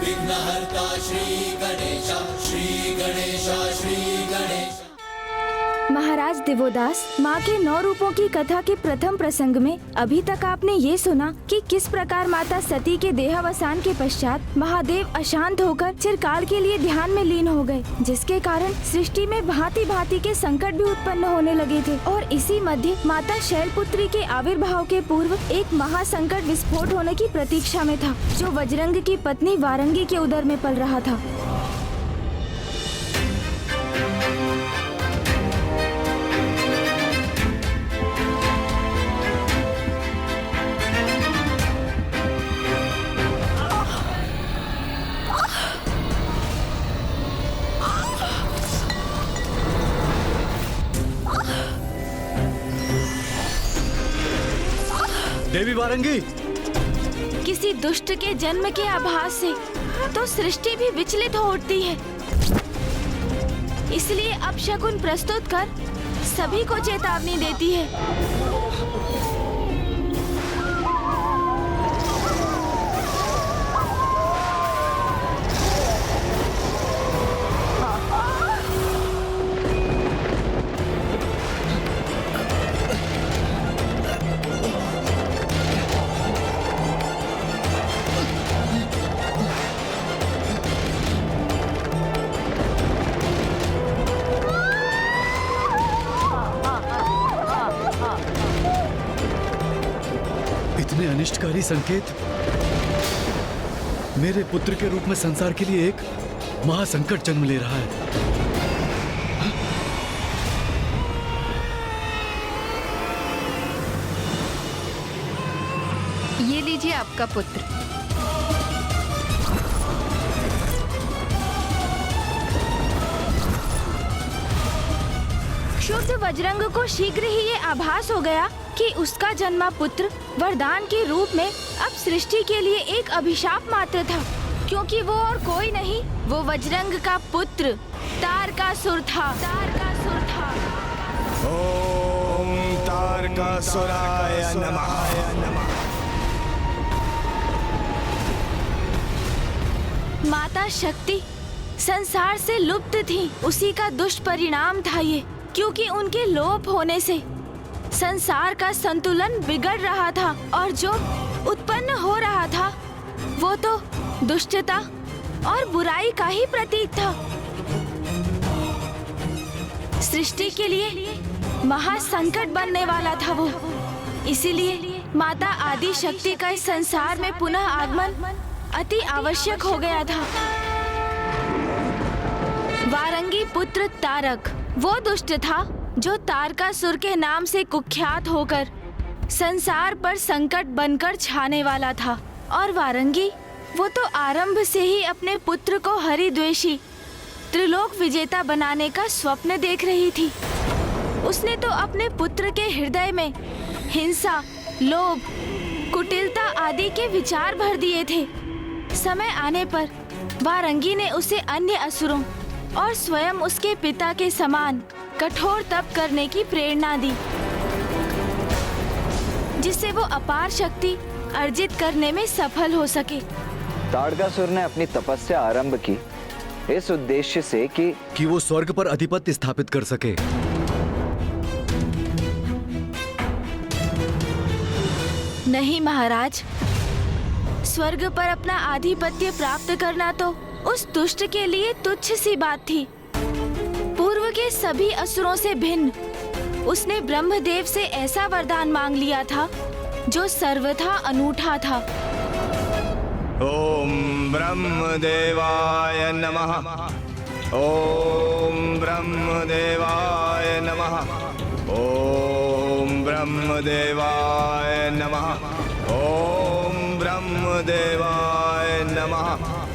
विघ्नहर्ता श्री गणेश, श्री गणेश, श्री गणेश। महाराज दिवोदास, माँ के 9 रूपों की कथा के प्रथम प्रसंग में अभी तक आपने ये सुना कि किस प्रकार माता सती के देहावसान के पश्चात महादेव अशांत होकर चिरकाल के लिए ध्यान में लीन हो गए, जिसके कारण सृष्टि में भांति भांति के संकट भी उत्पन्न होने लगे थे। और इसी मध्य माता शैलपुत्री के आविर्भाव के पूर्व एक महासंकट विस्फोट होने की प्रतीक्षा में था, जो वज्रंग की पत्नी वारंगी के उदर में पल रहा था। देवी वारंगी, किसी दुष्ट के जन्म के आभास से तो सृष्टि भी विचलित हो उठती है, इसलिए अपशकुन प्रस्तुत कर सभी को चेतावनी देती है। इतने अनिष्टकारी संकेत मेरे पुत्र के रूप में संसार के लिए एक महासंकट जन्म ले रहा है। ये लीजिए आपका पुत्र। क्षुब्ध वज्रंग को शीघ्र ही ये आभास हो गया कि उसका जन्मा पुत्र वरदान के रूप में अब सृष्टि के लिए एक अभिशाप मात्र था, क्योंकि वो और कोई नहीं, वो वज्रंग का पुत्र तारकासुर था। ओम तारकासुराय नमः। माता शक्ति संसार से लुप्त थी, उसी का दुष्परिणाम था ये, क्योंकि उनके लोप होने से संसार का संतुलन बिगड़ रहा था और जो उत्पन्न हो रहा था वो तो दुष्टता और बुराई का ही प्रतीक था। सृष्टि के लिए महासंकट बनने वाला था वो, इसीलिए माता आदि शक्ति का इस संसार में पुनः आगमन अति आवश्यक हो गया था। वारंगी पुत्र तारक वो दुष्ट था जो तारकासुर के नाम से कुख्यात होकर संसार पर संकट बनकर छाने वाला था। और वारंगी वो तो आरंभ से ही अपने पुत्र को हरिद्वेषी त्रिलोक विजेता बनाने का स्वप्न देख रही थी। उसने तो अपने पुत्र के हृदय में हिंसा, लोभ, कुटिलता आदि के विचार भर दिए थे। समय आने पर वारंगी ने उसे अन्य असुरों और स्वयं उसके पिता के समान कठोर तप करने की प्रेरणा दी, जिससे वो अपार शक्ति अर्जित करने में सफल हो सके। तारकासुर ने अपनी तपस्या आरंभ की इस उद्देश्य से कि वो स्वर्ग पर अधिपत्य स्थापित कर सके। नहीं महाराज, स्वर्ग पर अपना आधिपत्य प्राप्त करना तो उस दुष्ट के लिए तुच्छ सी बात थी। पूर्व के सभी असुरों से भिन्न उसने ब्रह्मदेव से ऐसा वरदान मांग लिया था जो सर्वथा अनूठा था। ओम ब्रह्मदेवाय नमः। ओम ब्रह्मदेवाय नमः। ओम ब्रह्मदेवाय नमः। ओम ब्रह्मदेवाय नमः।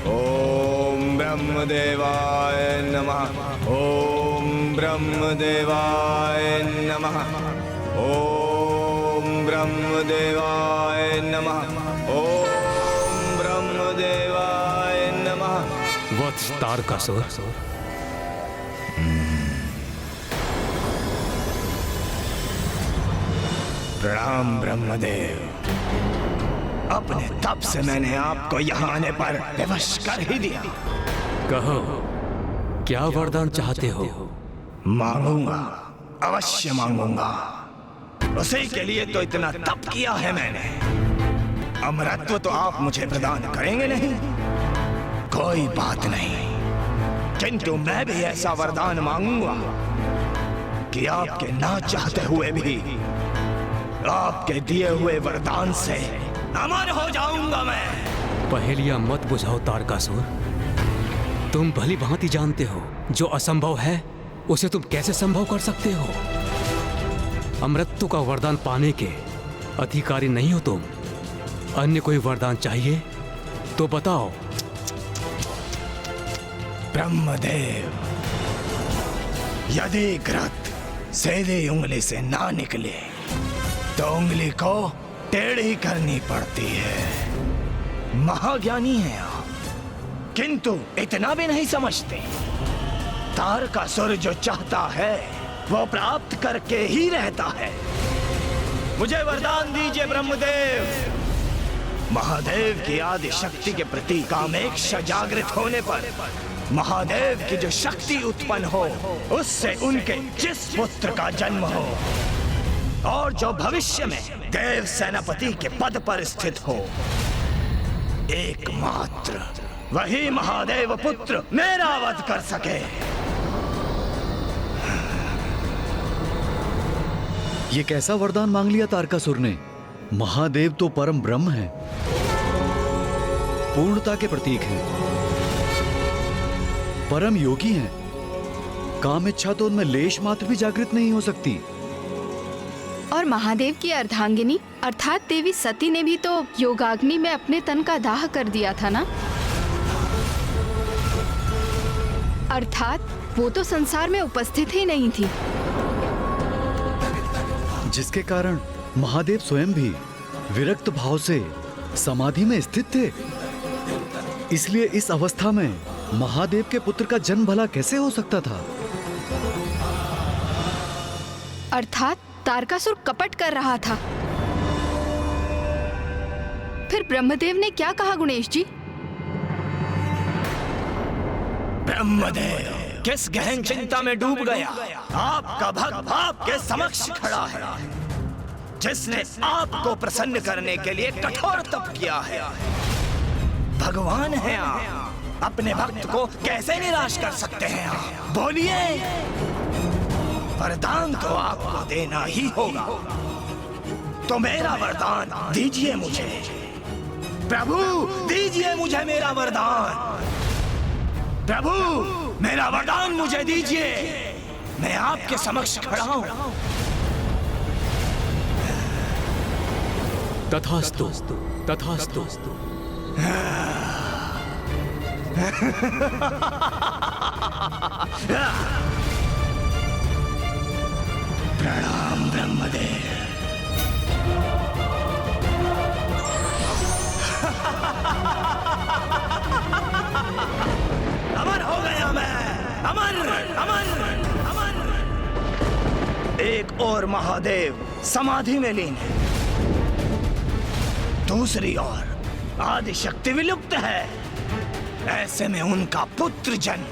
ओम ब्रह्मदेवाय नमः। ओम ब्रह्मदेवाय नमः। ओम ब्रह्मदेवाय नमः। ओम ब्रह्मदेवाय नमः। वत्स तारकासुर, प्रणाम ब्रह्मदेव। अपने तप से मैंने आपको यहाँ आने पर विवश कर ही दिया। कहो, क्या वरदान चाहते हो? मांगूंगा, अवश्य मांगूंगा। उसी के लिए तो इतना तप किया है मैंने। अमरत्व तो आप मुझे प्रदान करेंगे नहीं, कोई बात नहीं, किंतु मैं भी ऐसा वरदान मांगूंगा कि आपके ना चाहते हुए भी आपके दिए हुए वरदान से अमर हो जाऊंगा मैं। पहेलियां मत बुझाओ तारकासुर। तुम भली भांति जानते हो जो असंभव है उसे तुम कैसे संभव कर सकते हो। अमृत्यु का वरदान पाने के अधिकारी नहीं हो तुम। अन्य कोई वरदान चाहिए तो बताओ। ब्रह्मदेव, यदि घृत सीधी उंगली से ना निकले तो उंगली को टेढ़ी करनी पड़ती है। महाज्ञानी हैं आप, किंतु इतना भी नहीं समझते। तारकासुर जो चाहता है वो प्राप्त करके ही रहता है। मुझे वरदान दीजिए ब्रह्मदेव। महादेव की आदि शक्ति के प्रति कामेक्षा जागृत होने पर महादेव की जो शक्ति उत्पन्न हो उससे उनके जिस पुत्र का जन्म हो और जो भविष्य में देव सेनापति के पद पर स्थित हो, एकमात्र वही महादेव पुत्र मेरा वध कर सके। ये कैसा वरदान मांग लिया तारकासुर ने? महादेव तो परम ब्रह्म है, पूर्णता के प्रतीक हैं, परम योगी हैं। काम इच्छा तो उनमें लेश मात्र भी जागृत नहीं हो सकती। और महादेव की अर्धांगिनी अर्थात देवी सती ने भी तो योगाग्नि में अपने तन का दाह कर दिया था ना। अर्थात वो तो संसार में उपस्थित ही नहीं थी, जिसके कारण महादेव स्वयं भी विरक्त भाव से समाधि में स्थित थे। इसलिए इस अवस्था में महादेव के पुत्र का जन्म भला कैसे हो सकता था? अर्थात तारकासुर कपट कर रहा था। फिर ब्रह्मदेव ने क्या कहा गुणेश जी? ब्रह्मदेव किस गहन चिंता में डूब गया। आपका भक्त आपके समक्ष खड़ा है, जिसने आपको प्रसन्न करने के लिए कठोर तप किया है। भगवान हैं आप, अपने भक्त को कैसे निराश कर सकते हैं आप? बोलिए, वरदान तो आपको देना ही होगा, तो मेरा वरदान दीजिए मुझे। प्रभु दीजिए मुझे मेरा वरदान। प्रभु मेरा वरदान मुझे दीजिए, मैं आपके समक्ष खड़ा हूं। तथास्तु, तथास्तु। प्रणाम ब्रह्मदेव। अमर हो गया मैं, अमर अमर अमर। एक और महादेव समाधि में लीन है, दूसरी ओर आदि शक्ति विलुप्त है। ऐसे में उनका पुत्र जन्म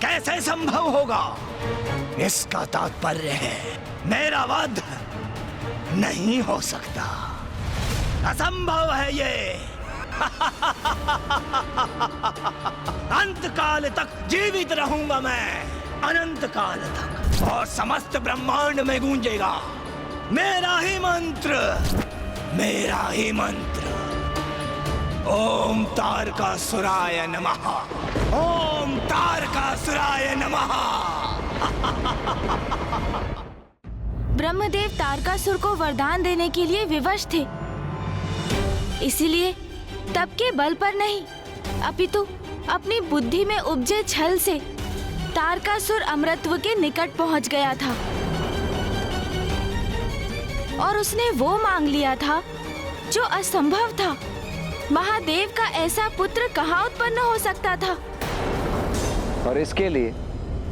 कैसे संभव होगा? इसका तात्पर्य है मेरा वध नहीं हो सकता, असंभव है ये। अंत काल तक जीवित रहूंगा मैं, अनंत काल तक, और समस्त ब्रह्मांड में गूंजेगा मेरा ही मंत्र, मेरा ही मंत्र। ओम तारकासुराय नमः, ओम तारकासुराय नमः। ब्रह्मदेव तारकासुर को वरदान देने के लिए विवश थे, इसीलिए तप के बल पर नहीं अपितु अपनी बुद्धि में उपजे छल से तारकासुर अमृतत्व के निकट पहुंच गया था और उसने वो मांग लिया था जो असंभव था। महादेव का ऐसा पुत्र कहाँ उत्पन्न हो सकता था? और इसके लिए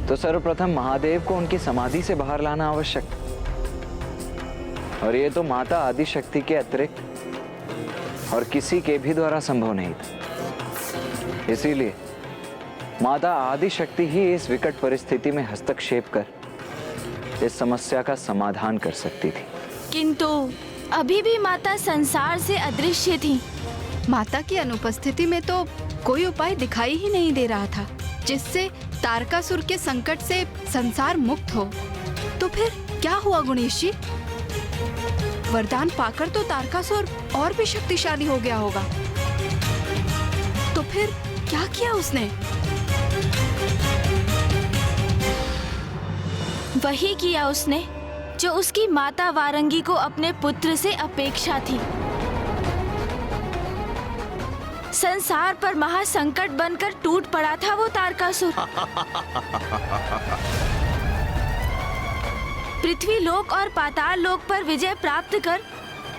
तो सर्वप्रथम महादेव को उनकी समाधि से बाहर लाना आवश्यक था। और ये तो माता आदि शक्ति के अतिरिक्त और किसी के भी द्वारा संभव नहीं था। इसीलिए माता आदिशक्ति ही इस विकट परिस्थिति में हस्तक्षेप कर इस समस्या का समाधान कर सकती थी। किंतु अभी भी माता संसार से अदृश्य थी। माता की अनुपस्थिति में तो कोई उपाय दिखाई ही नहीं दे रहा था जिससे तारकासुर के संकट से संसार मुक्त हो। तो फिर क्या हुआ गणेश जी? वरदान पाकर तो तारकासुर और भी शक्तिशाली हो गया होगा। तो फिर क्या किया उसने? वही किया उसने जो उसकी माता वारंगी को अपने पुत्र से अपेक्षा थी। संसार पर महासंकट बनकर टूट पड़ा था वो तारकासुर। पृथ्वी लोक और पाताल लोक पर विजय प्राप्त कर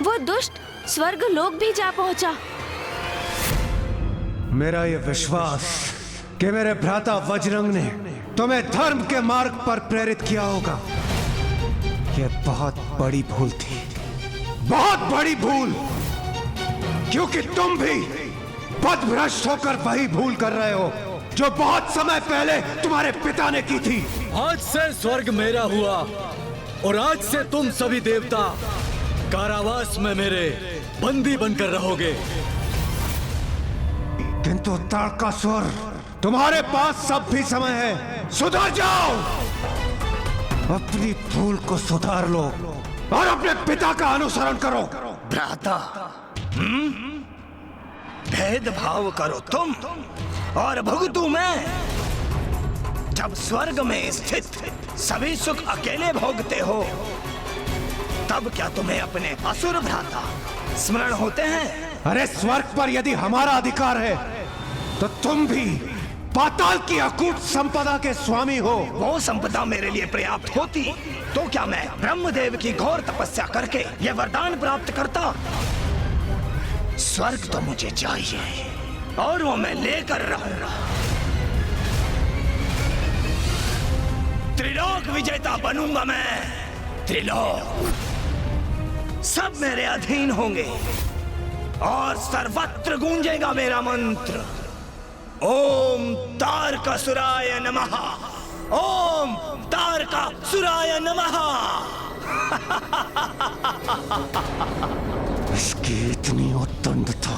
वो दुष्ट स्वर्ग लोक भी जा पहुंचा। मेरा ये विश्वास कि मेरे भ्राता वज्रंग ने तुम्हें धर्म के मार्ग पर प्रेरित किया होगा, ये बहुत बड़ी भूल थी, बहुत बड़ी भूल। क्योंकि तुम भी पथभ्रष्ट होकर वही भूल कर रहे हो जो बहुत समय पहले तुम्हारे पिता ने की थी। आज से स्वर्ग मेरा हुआ और आज से तुम सभी देवता कारावास में मेरे बंदी बनकर रहोगे। किंतु तारकासुर, तुम्हारे पास सब भी समय है, सुधर जाओ, अपनी भूल को सुधार लो और अपने पिता का अनुसरण करो। भ्राता, भेदभाव करो तुम और भुगतू मैं। जब स्वर्ग में स्थित सभी सुख अकेले भोगते हो, तब क्या तुम्हें अपने असुर भ्राता स्मरण होते हैं? अरे स्वर्ग पर यदि हमारा अधिकार है तो तुम भी पाताल की अकूट संपदा के स्वामी हो। वो संपदा मेरे लिए पर्याप्त होती तो क्या मैं ब्रह्मदेव की घोर तपस्या करके यह वरदान प्राप्त करता? स्वर्ग तो मुझे चाहिए और वो मैं लेकर रहूंगा। त्रिलोक विजेता बनूंगा मैं। त्रिलोक सब मेरे अधीन होंगे और सर्वत्र गूंजेगा मेरा मंत्र, ओम तारकासुराय नमः, ओम तारकासुराय नमः। इसकी इतनी उद्दंडता,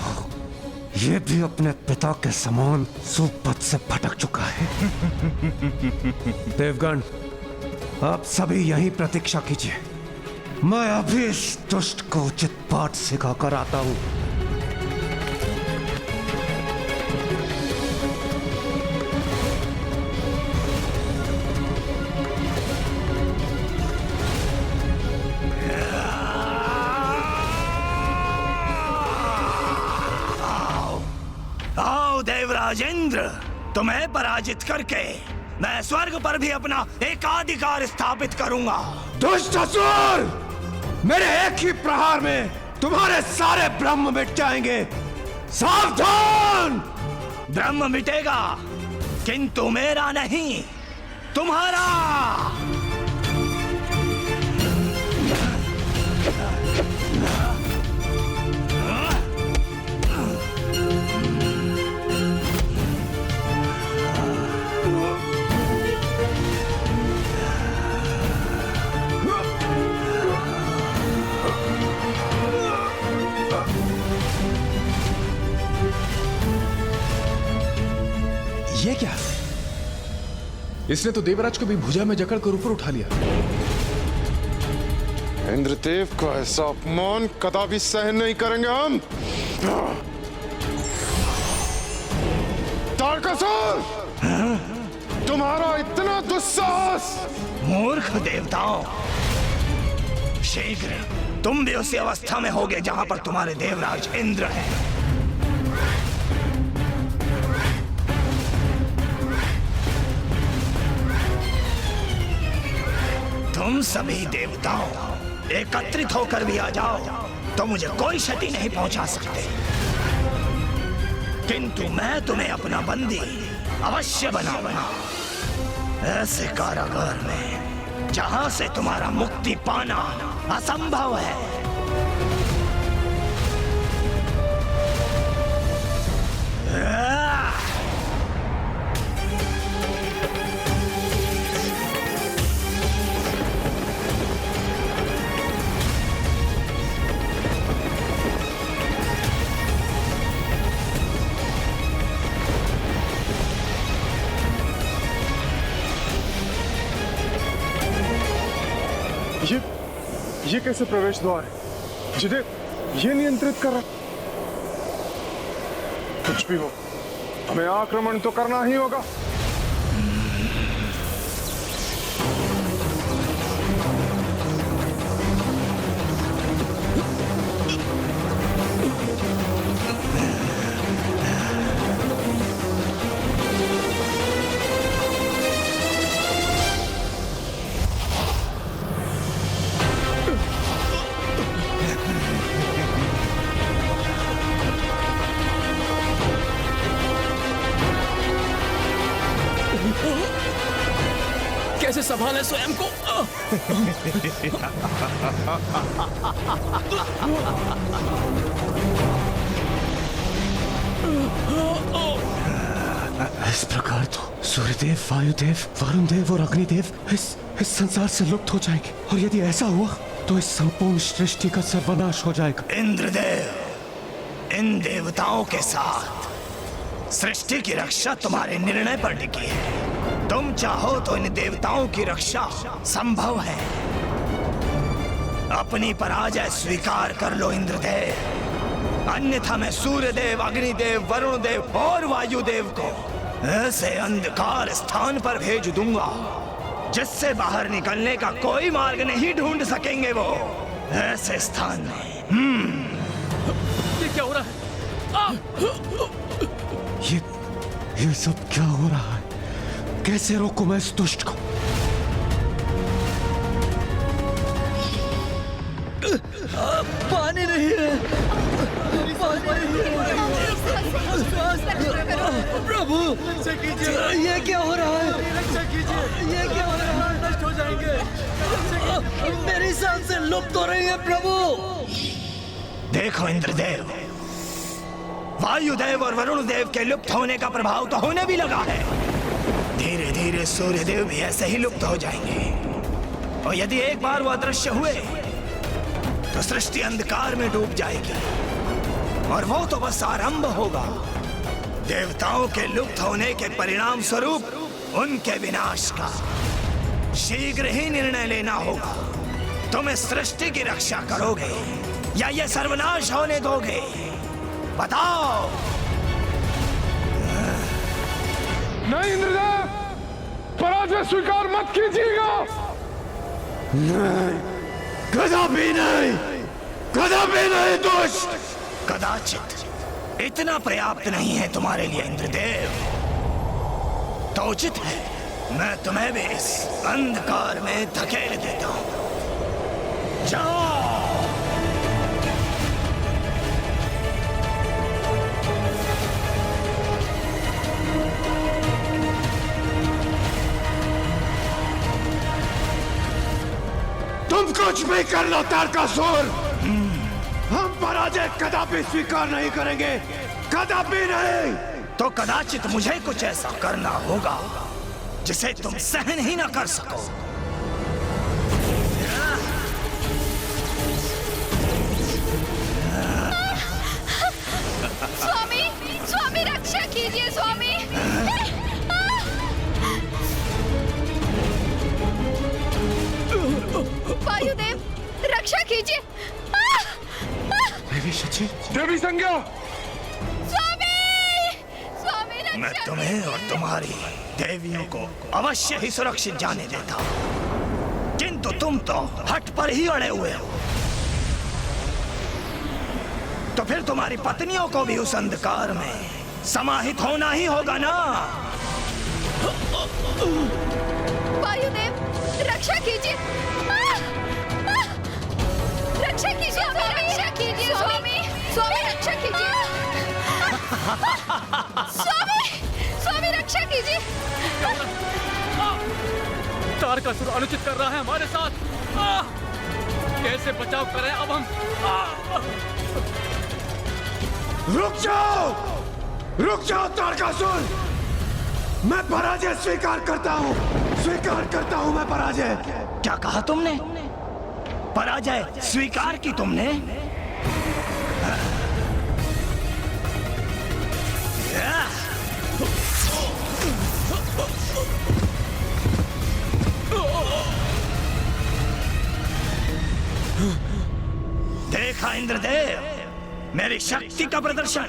ये भी अपने पिता के समान सुपथ से भटक चुका है। देवगण, आप सभी यहीं प्रतीक्षा कीजिए, मैं अभी इस दुष्ट को उचित पाठ सिखाकर आता हूं। देवराजेंद्र, तुम्हें पराजित करके मैं स्वर्ग पर भी अपना एकाधिकार स्थापित करूंगा। दुष्ट असुर, मेरे एक ही प्रहार में तुम्हारे सारे ब्रह्म मिट जाएंगे। सावधान! ब्रह्म मिटेगा किंतु मेरा नहीं, तुम्हारा। ये क्या? इसने तो देवराज को भी भुजा में जकड़कर ऊपर उठा लिया। इंद्रदेव का ऐसा अपमान कदापि सहन नहीं करेंगे हम। तारकासुर, तुम्हारा इतना दुस्साहस! मूर्ख देवताओं, शीघ्र तुम भी उसी अवस्था में होगे जहां पर तुम्हारे देवराज इंद्र हैं। तुम सभी देवताओं एकत्रित होकर भी आ जाओ तो मुझे कोई क्षति नहीं पहुंचा सकते, किंतु मैं तुम्हें अपना बंदी अवश्य बनाऊंगा। ऐसे कारागार में जहां से तुम्हारा मुक्ति पाना असंभव है। ये कैसे प्रवेश द्वार है जिन्हें ये नियंत्रित कर रहा? कुछ भी हो, हमें आक्रमण तो करना ही होगा। कैसे संभाले स्वयं को? इस प्रकार तो सूर्यदेव, वायुदेव, वरुण देव और अग्निदेव इस संसार से लुप्त हो जाएंगे, और यदि ऐसा हुआ तो इस संपूर्ण सृष्टि का सर्वनाश हो जाएगा। इंद्रदेव, इन देवताओं के साथ सृष्टि की रक्षा तुम्हारे निर्णय पर टिकी है। तुम चाहो तो इन देवताओं की रक्षा संभव है। अपनी पराजय स्वीकार कर लो इंद्रदेव, अन्यथा मैं सूर्यदेव, अग्निदेव, वरुण देव और वायुदेव को ऐसे अंधकार स्थान पर भेज दूंगा जिससे बाहर निकलने का कोई मार्ग नहीं ढूंढ सकेंगे वो। ऐसे स्थान में ये क्या हो रहा है? ये सब क्या हो रहा है? कैसे रोकूं मैं इस दुष्ट को? पानी नहीं है, प्रभु, ये क्या हो रहा है? ये क्या हो रहा है? नष्ट हो जाएंगे, मेरी सांसें लुप्त हो रही है प्रभु। देखो इंद्रदेव, वायुदेव और वरुण देव के लुप्त होने का प्रभाव तो होने भी लगा है। धीरे धीरे सूर्यदेव भी ऐसे ही लुप्त हो जाएंगे, और यदि एक बार वो अदृश्य हुए तो सृष्टि अंधकार में डूब जाएगी, और वो तो बस आरंभ होगा। देवताओं के लुप्त होने के परिणाम स्वरूप उनके विनाश का शीघ्र ही निर्णय लेना होगा। तुम इस सृष्टि की रक्षा करोगे या ये सर्वनाश होने दोगे? बताओ। नहीं इंद्रदेव, पराजय स्वीकार मत कीजिएगा। नहीं, कदापि नहीं, कदापि नहीं दुष्ट। कदाचित इतना पर्याप्त नहीं है तुम्हारे लिए इंद्रदेव, तो उचित है मैं तुम्हें भी इस अंधकार में धकेल देता हूं। जाओ। तुम कुछ भी कर लो तारकासुर, हम पराजय कदापि स्वीकार नहीं करेंगे, कदापि नहीं। तो कदाचित मुझे कुछ ऐसा करना होगा जिसे तुम सहन ही ना कर सको। स्वामी, स्वामी रक्षा कीजिए स्वामी। वायुदेव रक्षा कीजिए। देवी शची, देवी संज्ञा, स्वामी, स्वामी रक्षा। मैं तुम्हें और तुम्हारी देवियों को अवश्य ही सुरक्षित जाने देता, किंतु तुम तो हट पर ही अड़े हुए हो। तो फिर तुम्हारी पत्नियों को भी उस अंधकार में समाहित होना ही होगा ना। वायुदेव रक्षा कीजिए। रक्षा कीजिए स्वामी, रक्षा कीजिए स्वामी, स्वामी रक्षा कीजिए। स्वामी, स्वामी रक्षा कीजिए। तारकासुर अनुचित कर रहा है हमारे साथ। कैसे बचाव करें अब हम? रुक जाओ, रुक जाओ तारकासुर, मैं पराजय स्वीकार करता हूँ, स्वीकार करता हूँ मैं पराजय। क्या कहा तुमने? पराजय स्वीकार की तुमने? मेरी शक्ति का प्रदर्शन।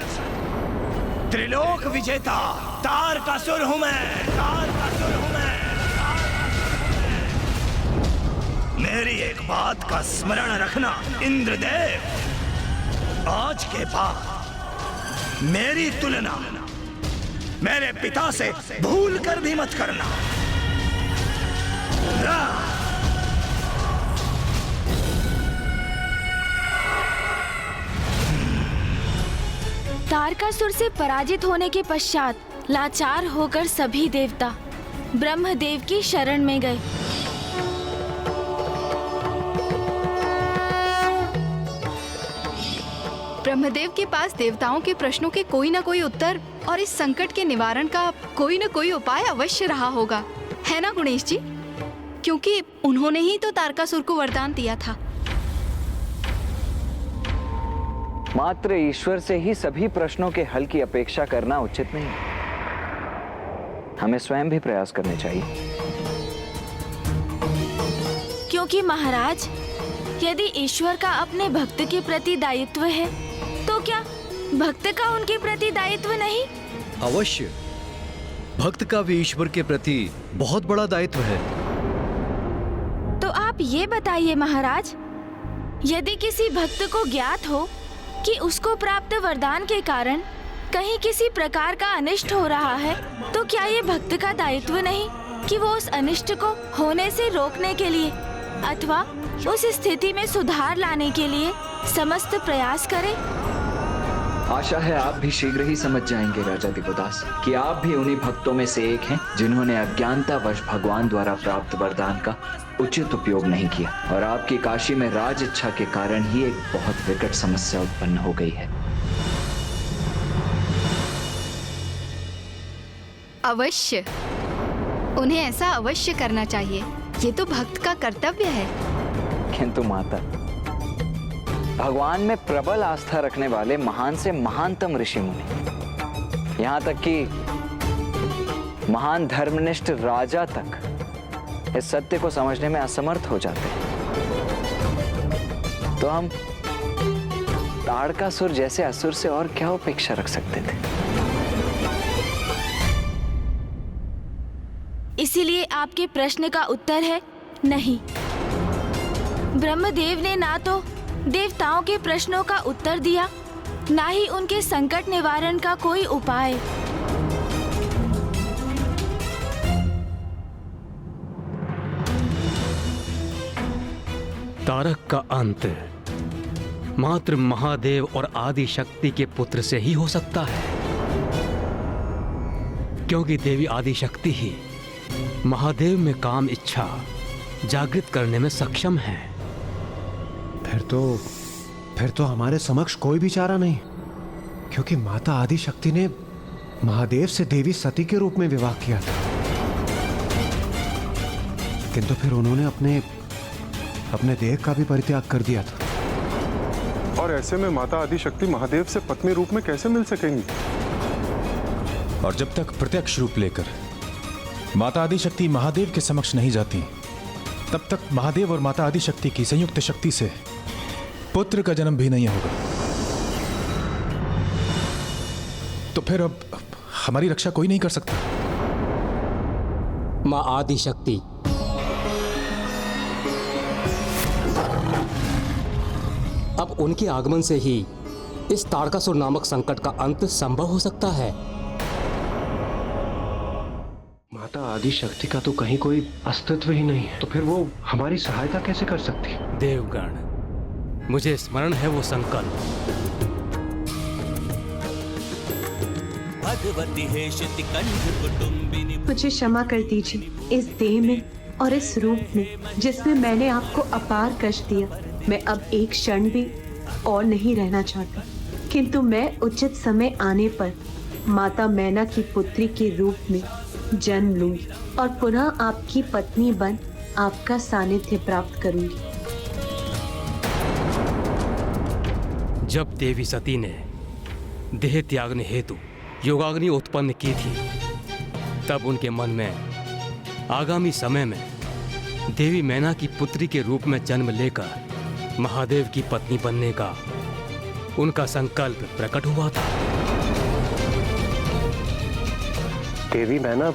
त्रिलोक विजेता तारकासुर हूं मैं, तारकासुर हूं मैं। मेरी एक बात का स्मरण रखना इंद्रदेव, आज के बाद मेरी तुलना मेरे पिता से भूल कर भी मत करना। तारकासुर से पराजित होने के पश्चात लाचार होकर सभी देवता ब्रह्मदेव की शरण में गए। ब्रह्मदेव के पास देवताओं के प्रश्नों के कोई ना कोई उत्तर और इस संकट के निवारण का कोई ना कोई उपाय अवश्य रहा होगा, है ना गणेश जी? क्योंकि उन्होंने ही तो तारकासुर को वरदान दिया था। मात्र ईश्वर से ही सभी प्रश्नों के हल की अपेक्षा करना उचित नहीं। हमें स्वयं भी प्रयास करने चाहिए। क्योंकि महाराज, यदि ईश्वर का अपने भक्त के प्रति दायित्व है, तो क्या भक्त का उनके प्रति दायित्व नहीं? अवश्य, भक्त का भी ईश्वर के प्रति बहुत बड़ा दायित्व है। तो आप ये बताइए महाराज, यदि किसी भक्त को ज्ञात हो कि उसको प्राप्त वरदान के कारण कहीं किसी प्रकार का अनिष्ट हो रहा है, तो क्या ये भक्त का दायित्व नहीं कि वो उस अनिष्ट को होने से रोकने के लिए अथवा उस स्थिति में सुधार लाने के लिए समस्त प्रयास करे? आशा है आप भी शीघ्र ही समझ जाएंगे राजा दिवोदास कि आप भी उन्हीं भक्तों में से एक हैं जिन्होंने अज्ञानतावश भगवान द्वारा प्राप्त वरदान का उचित उपयोग नहीं किया, और आपकी काशी में राज इच्छा के कारण ही एक बहुत विकट समस्या उत्पन्न हो गई है। अवश्य, उन्हें ऐसा अवश्य करना चाहिए, ये तो भक्त का कर्तव्य है। किंतु माता, भगवान में प्रबल आस्था रखने वाले महान से महानतम ऋषि मुनि, यहाँ तक कि महान धर्मनिष्ठ राजा तक इस सत्य को समझने में असमर्थ हो जाते हैं, तो हम तारकासुर जैसे असुर से और क्या अपेक्षा रख सकते थे? इसीलिए आपके प्रश्न का उत्तर है नहीं। ब्रह्मदेव ने ना तो देवताओं के प्रश्नों का उत्तर दिया, ना ही उनके संकट निवारण का कोई उपाय। तारक का अंत मात्र महादेव और आदि शक्ति के पुत्र से ही हो सकता है, क्योंकि देवी आदि शक्ति ही महादेव में काम इच्छा जागृत करने में सक्षम है। फिर तो हमारे समक्ष कोई भी चारा नहीं, क्योंकि माता आदि शक्ति ने महादेव से देवी सती के रूप में विवाह किया था, किंतु फिर उन्होंने अपने देह का भी परित्याग कर दिया था। और ऐसे में माता आदि शक्ति महादेव से पत्नी रूप में कैसे मिल सकेंगी? और जब तक प्रत्यक्ष रूप लेकर माता आदि शक्ति महादेव के समक्ष नहीं जाती, तब तक महादेव और माता आदि शक्ति की संयुक्त शक्ति से पुत्र का जन्म भी नहीं होगा। तो फिर अब हमारी रक्षा कोई नहीं कर सकता। मां आदि शक्ति अब उनके आगमन से ही इस तारकासुर नामक संकट का अंत संभव हो सकता है। माता आदि शक्ति का तो कहीं कोई अस्तित्व ही नहीं है, तो फिर वो हमारी सहायता कैसे कर सकती? देवगण, मुझे स्मरण है वो संकल्प। मुझे क्षमा कर दीजिए इस देह में और इस रूप में जिसमें मैंने आपको अपार कष्ट दिया। मैं अब एक क्षण भी और नहीं रहना चाहता, किंतु मैं उचित समय आने पर माता मैना की पुत्री के रूप में जन्म लूंगी और पुनः आपकी पत्नी बन आपका सानिध्य प्राप्त करूंगी। जब देवी सती ने देह त्यागने हेतु योगाग्नि उत्पन्न की थी, तब उनके मन में आगामी समय में देवी मैना की पुत्री के रूप में जन्म लेकर महादेव की पत्नी बनने का उनका संकल्प प्रकट हुआ था। देवी मैना,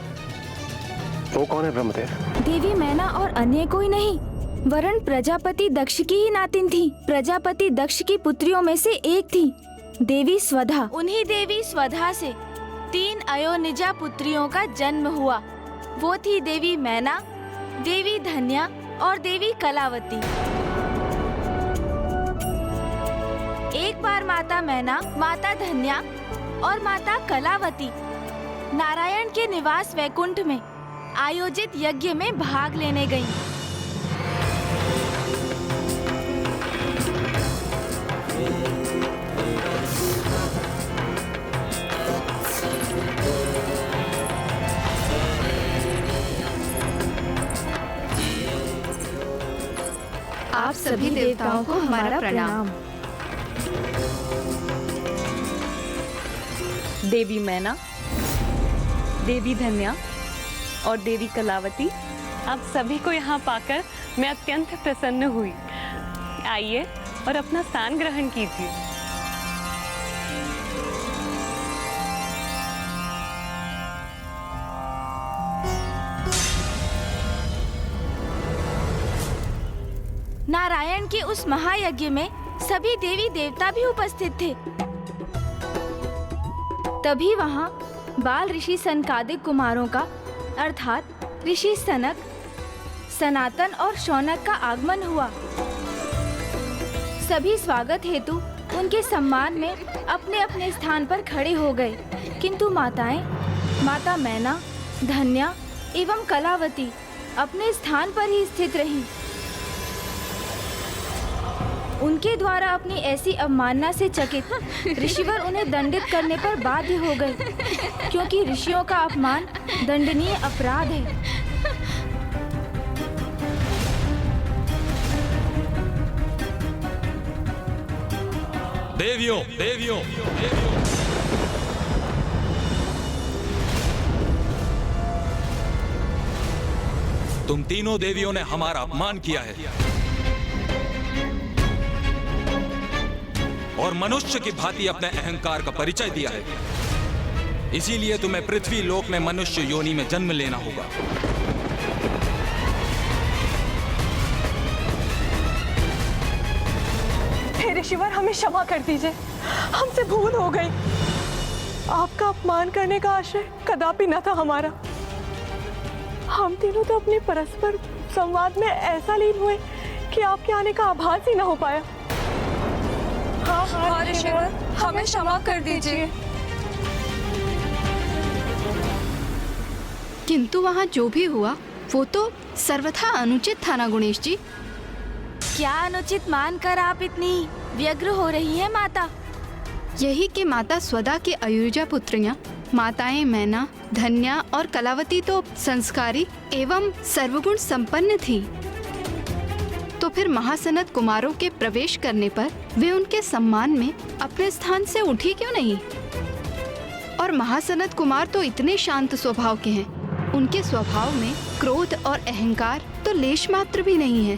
वो कौन है ब्रह्मदेव? देवी मैना और अन्य कोई नहीं, वरन प्रजापति दक्ष की ही नातिन थी। प्रजापति दक्ष की पुत्रियों में से एक थी देवी स्वधा। उन्हीं देवी स्वधा से 3 अयोनिजा पुत्रियों का जन्म हुआ। वो थी देवी मैना, देवी धन्या और देवी कलावती। एक बार माता मैना, माता धन्या और माता कलावती नारायण के निवास वैकुंठ में आयोजित यज्ञ में भाग लेने गईं। आप सभी देवताओं को हमारा प्रणाम। देवी मैना, देवी धन्या और देवी कलावती, आप सभी को यहाँ पाकर मैं अत्यंत प्रसन्न हुई। आइए और अपना स्थान ग्रहण कीजिए। नारायण के उस महायज्ञ में सभी देवी देवता भी उपस्थित थे। तभी वहाँ बाल ऋषि सनकादिक कुमारों का अर्थात ऋषि सनक, सनातन और शौनक का आगमन हुआ। सभी स्वागत हेतु उनके सम्मान में अपने अपने स्थान पर खड़े हो गए, किंतु माताएं, माता मैना, धन्या एवं कलावती अपने स्थान पर ही स्थित रहीं। उनके द्वारा अपनी ऐसी अवमानना से चकित ऋषिवर उन्हें दंडित करने पर बाध्य हो गए, क्योंकि ऋषियों का अपमान दंडनीय अपराध है। देवियों, देवियों, तुम तीनों देवियों ने हमारा अपमान किया है और मनुष्य की भांति अपने अहंकार का परिचय दिया है। इसीलिए तुम्हें पृथ्वी लोक में मनुष्य योनि में जन्म लेना होगा। हे ऋषिवर, हमें क्षमा कर दीजिए, हमसे भूल हो गई। आपका अपमान करने का आशय कदापि न था हमारा। हम तीनों तो अपने परस्पर संवाद में ऐसा लीन हुए कि आपके आने का आभास ही न हो पाया। हाँ ऋषिवर, हमें क्षमा कर दीजिए। किंतु वहाँ जो भी हुआ वो तो सर्वथा अनुचित था ना गणेश जी? क्या अनुचित मानकर आप इतनी व्यग्र हो रही हैं माता? यही कि माता स्वदा की अयुजा पुत्रियां माताएं मैना, धन्या और कलावती तो संस्कारी एवं सर्वगुण संपन्न थी। तो फिर महासनत कुमारों के प्रवेश करने पर वे उनके सम्मान में अपने स्थान से उठी क्यों नहीं? और महासनत कुमार तो इतने शांत स्वभाव के हैं, उनके स्वभाव में क्रोध और अहंकार तो लेश मात्र भी नहीं है,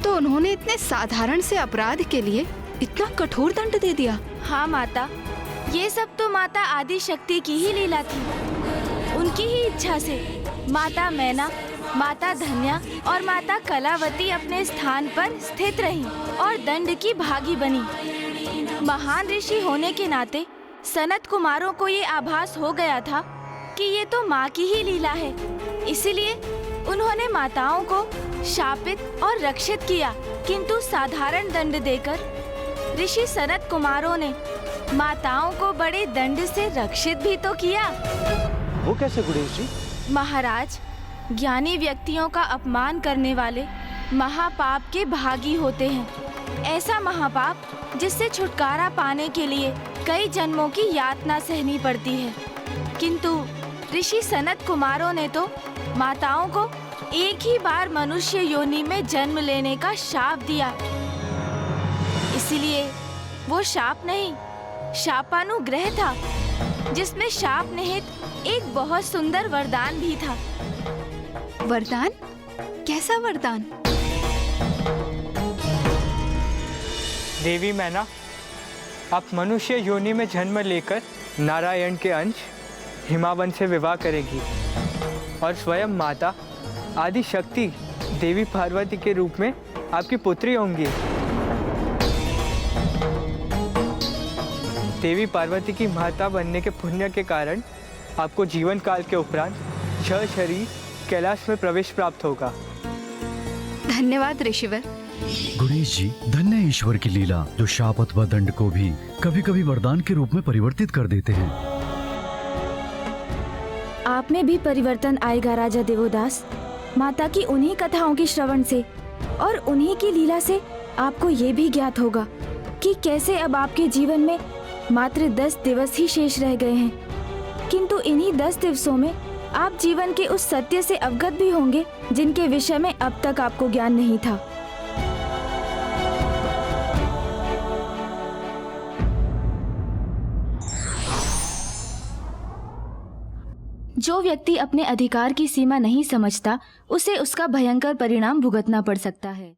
तो उन्होंने इतने साधारण से अपराध के लिए इतना कठोर दंड दे दिया। हाँ माता, ये सब तो माता आदि शक्ति की ही लीला थी। उनकी ही इच्छा से माता मैना, माता धन्या और माता कलावती अपने स्थान पर स्थित रहीं और दंड की भागी बनी। महान ऋषि होने के नाते सनत कुमारों को ये आभास हो गया था कि ये तो माँ की ही लीला है। इसीलिए उन्होंने माताओं को शापित और रक्षित किया, किंतु साधारण दंड देकर ऋषि सनत कुमारों ने माताओं को बड़े दंड से रक्षित भी तो किया। वो कैसे गणेश जी? महाराज, ज्ञानी व्यक्तियों का अपमान करने वाले महापाप के भागी होते हैं। ऐसा महापाप जिससे छुटकारा पाने के लिए कई जन्मों की यातना सहनी पड़ती है। किंतु ऋषि सनत कुमारों ने तो माताओं को एक ही बार मनुष्य योनि में जन्म लेने का शाप दिया। इसलिए वो शाप नहीं, शापानुग्रह था, जिसमें शाप निहित एक बहुत सुंदर वरदान भी था। वरदान? कैसा वरदान? देवी मैना, आप मनुष्य योनि में जन्म लेकर नारायण के अंश हिमावन से विवाह करेंगी और स्वयं माता आदि शक्ति देवी पार्वती के रूप में आपकी पुत्री होंगी। देवी पार्वती की माता बनने के पुण्य के कारण आपको जीवन काल के उपरांत छह शरीर कैलाश में प्रवेश प्राप्त होगा। धन्यवाद ऋषिवर। गुणेश जी, धन्य है ईश्वर की लीला जो शाप अथवा दंड को भी कभी कभी वरदान के रूप में परिवर्तित कर देते हैं। आप में भी परिवर्तन आएगा राजा देवोदास। माता की उन्हीं कथाओं की श्रवण से और उन्हीं की लीला से आपको ये भी ज्ञात होगा कि कैसे अब आपके जीवन में मात्र 10 दिवस ही शेष रह गए हैं, किंतु इन्हीं 10 दिवसों में आप जीवन के उस सत्य से अवगत भी होंगे जिनके विषय में अब तक आपको ज्ञान नहीं था। जो व्यक्ति अपने अधिकार की सीमा नहीं समझता, उसे उसका भयंकर परिणाम भुगतना पड़ सकता है।